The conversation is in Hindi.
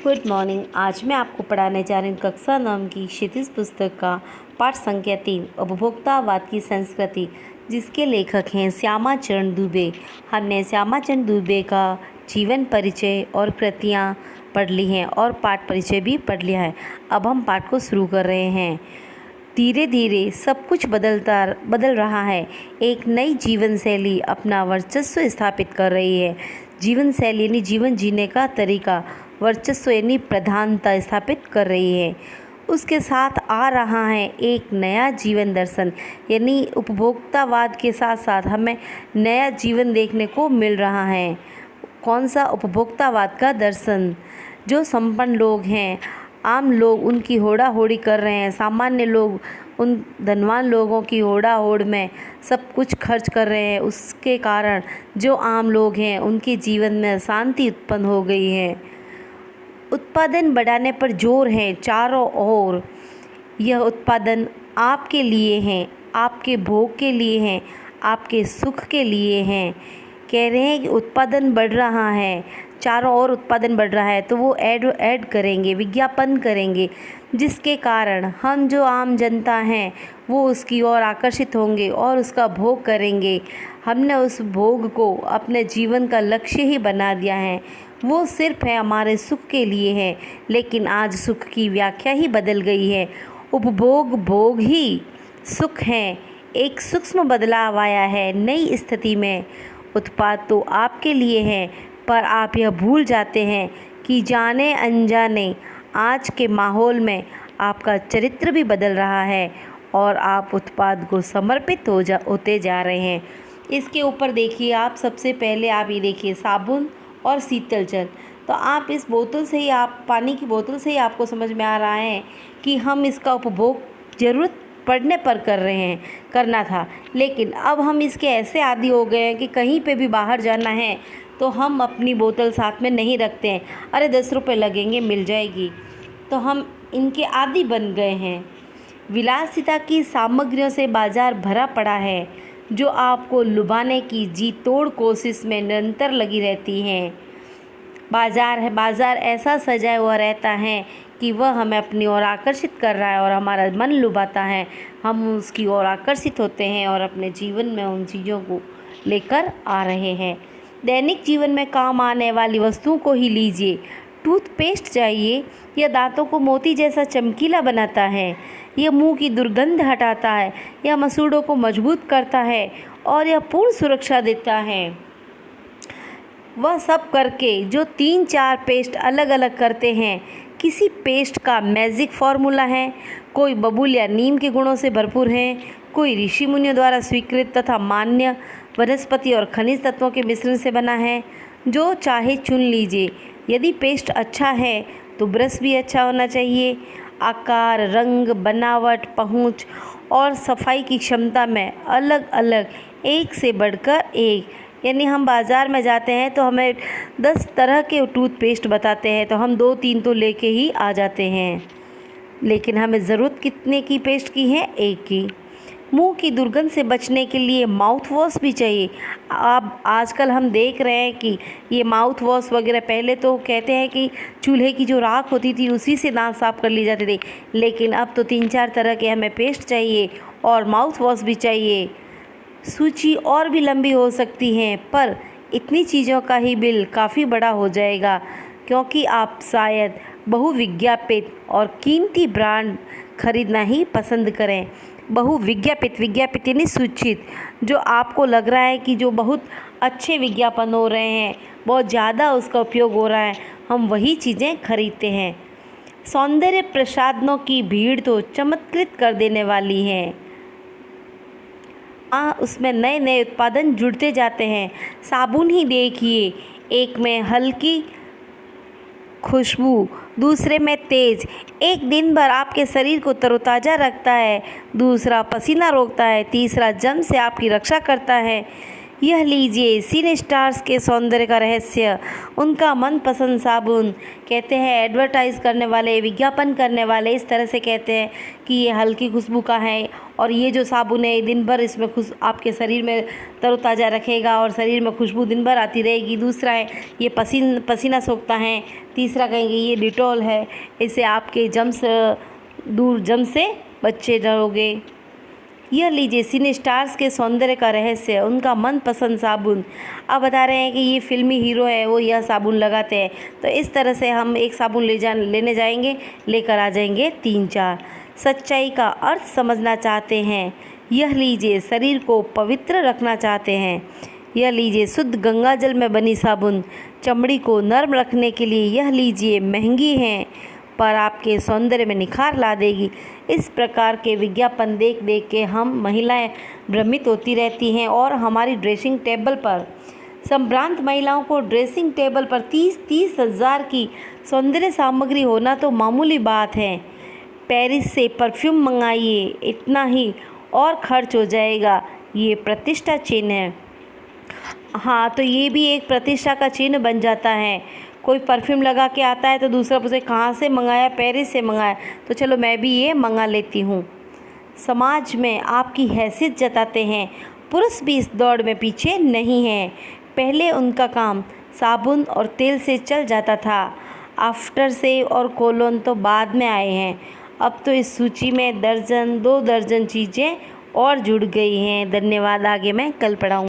Good morning. आज मैं आपको पढ़ाने जा रही हूँ कक्षा 9 की क्षितिज पुस्तक का पाठ संख्या 3 उपभोक्तावाद की संस्कृति, जिसके लेखक हैं श्यामाचरण दुबे। हमने श्यामाचरण दुबे का जीवन परिचय और कृतियाँ पढ़ ली हैं और पाठ परिचय भी पढ़ लिया है। अब हम पाठ को शुरू कर रहे हैं। धीरे धीरे सब कुछ बदल रहा है। एक नई जीवन शैली अपना वर्चस्व स्थापित कर रही है। जीवन शैली यानी जीवन जीने का तरीका, वर्चस्व यानी प्रधानता स्थापित कर रही है। उसके साथ आ रहा है एक नया जीवन दर्शन, यानी उपभोक्तावाद के साथ साथ हमें नया जीवन देखने को मिल रहा है। कौन सा? उपभोक्तावाद का दर्शन। जो संपन्न लोग हैं, आम लोग, उनकी होड़ा होड़ी कर रहे हैं। सामान्य लोग उन धनवान लोगों की होड़ा होड़ में सब कुछ खर्च कर रहे हैं। उसके कारण जो आम लोग हैं उनके जीवन में अशांति उत्पन्न हो गई है। उत्पादन बढ़ाने पर जोर है चारों ओर। यह उत्पादन आपके लिए हैं, आपके भोग के लिए हैं, आपके सुख के लिए हैं। कह रहे हैं कि उत्पादन बढ़ रहा है, चारों ओर उत्पादन बढ़ रहा है, तो वो ऐड करेंगे, विज्ञापन करेंगे, जिसके कारण हम जो आम जनता हैं वो उसकी ओर आकर्षित होंगे और उसका भोग करेंगे। हमने उस भोग को अपने जीवन का लक्ष्य ही बना दिया है। वो सिर्फ है हमारे सुख के लिए है, लेकिन आज सुख की व्याख्या ही बदल गई है। उपभोग भोग ही सुख है। एक सूक्ष्म बदलाव आया है नई स्थिति में। उत्पाद तो आपके लिए है, पर आप यह भूल जाते हैं कि जाने अनजाने आज के माहौल में आपका चरित्र भी बदल रहा है और आप उत्पाद को समर्पित होते जा रहे हैं। इसके ऊपर देखिए, आप सबसे पहले आप ये देखिए साबुन और शीतल जल। तो आप इस बोतल से ही, आप पानी की बोतल से ही आपको समझ में आ रहा है कि हम इसका उपभोग ज़रूरत पड़ने पर करना था, लेकिन अब हम इसके ऐसे आदी हो गए हैं कि कहीं पे भी बाहर जाना है तो हम अपनी बोतल साथ में नहीं रखते हैं। अरे 10 रुपये लगेंगे, मिल जाएगी, तो हम इनके आदी बन गए हैं। विलासिता की सामग्रियों से बाजार भरा पड़ा है, जो आपको लुभाने की जी तोड़ कोशिश में निरंतर लगी रहती हैं। बाजार ऐसा सजाया हुआ रहता है कि वह हमें अपनी ओर आकर्षित कर रहा है और हमारा मन लुभाता है। हम उसकी ओर आकर्षित होते हैं और अपने जीवन में उन चीज़ों को लेकर आ रहे हैं। दैनिक जीवन में काम आने वाली वस्तुओं को ही लीजिए। टूथपेस्ट चाहिए, यह दांतों को मोती जैसा चमकीला बनाता है, यह मुंह की दुर्गंध हटाता है, यह मसूड़ों को मजबूत करता है और यह पूर्ण सुरक्षा देता है। वह सब करके जो 3-4 पेस्ट अलग अलग करते हैं। किसी पेस्ट का मैजिक फार्मूला है। कोई बबूल या नीम के गुणों से भरपूर है, कोई ऋषि मुनियों द्वारा स्वीकृत तथा मान्य वनस्पति और खनिज तत्वों के मिश्रण से बना है। जो चाहे चुन लीजिए। यदि पेस्ट अच्छा है तो ब्रश भी अच्छा होना चाहिए। आकार, रंग, बनावट, पहुँच और सफाई की क्षमता में अलग अलग, एक से बढ़कर एक। यानी हम बाज़ार में जाते हैं तो हमें 10 तरह के टूथपेस्ट बताते हैं, तो हम 2-3 तो लेके ही आ जाते हैं, लेकिन हमें ज़रूरत कितने की पेस्ट की है? एक की। मुंह की दुर्गंध से बचने के लिए माउथ वॉश भी चाहिए। अब आजकल हम देख रहे हैं कि ये माउथ वॉश वगैरह, पहले तो कहते हैं कि चूल्हे की जो राख होती थी उसी से दांत साफ़ कर ली जाती थी, लेकिन अब तो 3-4 तरह के हमें पेस्ट चाहिए और माउथ वॉश भी चाहिए। सूची और भी लंबी हो सकती है, पर इतनी चीज़ों का ही बिल काफ़ी बड़ा हो जाएगा, क्योंकि आप शायद बहुविज्ञापित और कीमती ब्रांड खरीदना ही पसंद करें। बहुविज्ञापित यानी सूचित, जो आपको लग रहा है कि जो बहुत अच्छे विज्ञापन हो रहे हैं, बहुत ज़्यादा उसका उपयोग हो रहा है, हम वही चीज़ें खरीदते हैं। सौंदर्य प्रसाधनों की भीड़ तो चमत्कृत कर देने वाली है। उसमें नए नए उत्पादन जुड़ते जाते हैं। साबुन ही देखिए, एक में हल्की खुशबू, दूसरे में तेज़। एक दिन भर आपके शरीर को तरोताज़ा रखता है, दूसरा पसीना रोकता है, तीसरा जम से आपकी रक्षा करता है। यह लीजिए सिने स्टार्स के सौंदर्य का रहस्य, उनका मनपसंद साबुन। कहते हैं एडवर्टाइज़ करने वाले, विज्ञापन करने वाले इस तरह से कहते हैं कि ये हल्की खुशबू का है और ये जो साबुन है दिन भर इसमें आपके शरीर में तरोताज़ा रखेगा और शरीर में खुशबू दिन भर आती रहेगी। दूसरा है ये पसीना सोखता है। तीसरा कहेंगे ये डिटॉल है, इससे आपके जम से बचे रहोगे। यह लीजिए सिने स्टार्स के सौंदर्य का रहस्य, उनका मनपसंद साबुन। अब बता रहे हैं कि ये फिल्मी हीरो है वो यह साबुन लगाते हैं। तो इस तरह से हम एक साबुन लेने जाएंगे, लेकर आ जाएंगे 3-4। सच्चाई का अर्थ समझना चाहते हैं, यह लीजिए शरीर को पवित्र रखना चाहते हैं, यह लीजिए शुद्ध गंगाजल में बनी साबुन। चमड़ी को नर्म रखने के लिए यह लीजिए महंगी है पर आपके सौंदर्य में निखार ला देगी। इस प्रकार के विज्ञापन देख देख के हम महिलाएं भ्रमित होती रहती हैं और हमारी ड्रेसिंग टेबल पर संभ्रांत महिलाओं को ड्रेसिंग टेबल पर 30-30 हज़ार की सौंदर्य सामग्री होना तो मामूली बात है। पेरिस से परफ्यूम मंगाइए, इतना ही और खर्च हो जाएगा। ये प्रतिष्ठा चिन्ह है। हाँ, तो ये भी एक प्रतिष्ठा का चिन्ह बन जाता है। कोई परफ्यूम लगा के आता है तो दूसरा पूछे कहाँ से मंगाया, पेरिस से मंगाया, तो चलो मैं भी ये मंगा लेती हूँ। समाज में आपकी हैसियत जताते हैं। पुरुष भी इस दौड़ में पीछे नहीं हैं। पहले उनका काम साबुन और तेल से चल जाता था, आफ्टर सेव और कोलोन तो बाद में आए हैं। अब तो इस सूची में 1 दर्जन 2 दर्जन चीज़ें और जुड़ गई हैं। धन्यवाद। आगे मैं कल पढ़ाऊँगी।